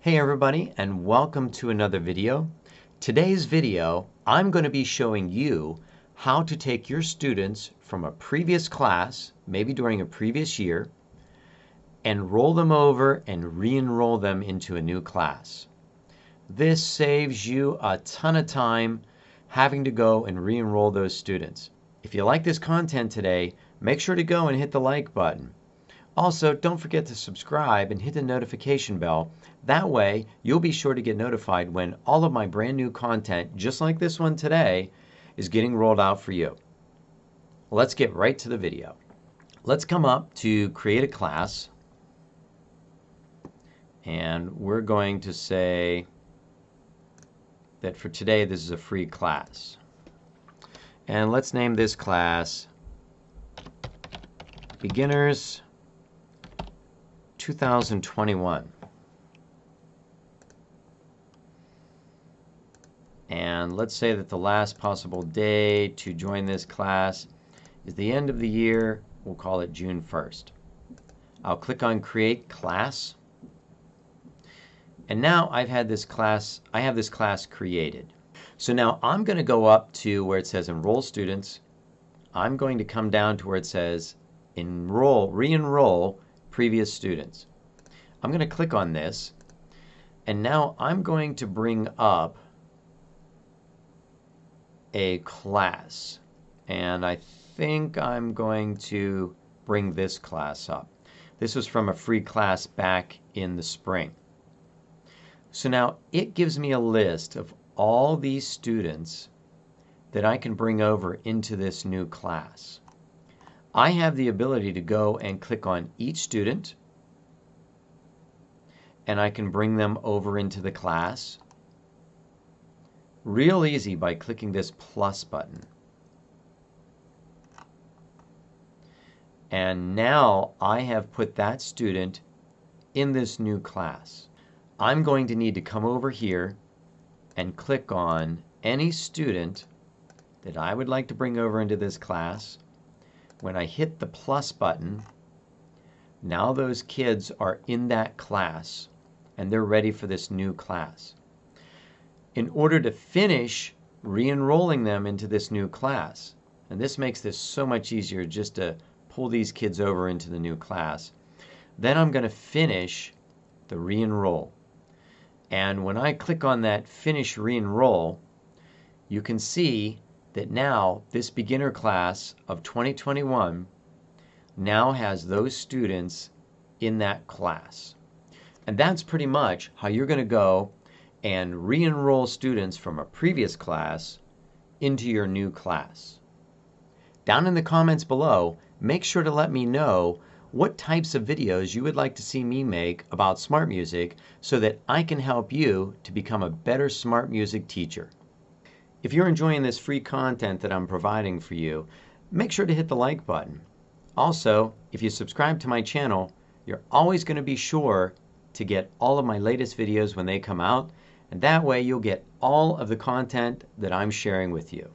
Hey everybody, and welcome to another video. Today's video, I'm going to be showing you how to take your students from a previous class, maybe during a previous year, and roll them over and re-enroll them into a new class. This saves you a ton of time having to go and re-enroll those students. If you like this content today, make sure to go and hit the like button. Also, don't forget to subscribe and hit the notification bell. That way, you'll be sure to get notified when all of my brand new content, just like this one today, is getting rolled out for you. Let's get right to the video. Let's come up to create a class. And we're going to say that for today, this is a free class. And let's name this class Beginners 2021. And let's say that the last possible day to join this class is the end of the year. We'll call it June 1st. I'll click on Create Class. And now I have this class created. So now I'm going to go up to where it says Enroll Students. I'm going to come down to where it says Re-enroll Previous Students. I'm going to click on this, and now I'm going to bring up a class, and I think I'm going to bring this class up. This was from a free class back in the spring. So now it gives me a list of all these students that I can bring over into this new class. I have the ability to go and click on each student, and I can bring them over into the class. Real easy by clicking this plus button. And now I have put that student in this new class. I'm going to need to come over here and click on any student that I would like to bring over into this class. When I hit the plus button, now those kids are in that class and they're ready for this new class. In order to finish re-enrolling them into this new class, and this makes this so much easier just to pull these kids over into the new class, then I'm going to finish the re-enroll. And when I click on that Finish Re-enroll, you can see that now this beginner class of 2021 now has those students in that class. And that's pretty much how you're going to go and re-enroll students from a previous class into your new class. Down in the comments below, make sure to let me know what types of videos you would like to see me make about Smartmusic so that I can help you to become a better Smartmusic teacher. If you're enjoying this free content that I'm providing for you, make sure to hit the like button. Also, if you subscribe to my channel, you're always going to be sure to get all of my latest videos when they come out, and that way you'll get all of the content that I'm sharing with you.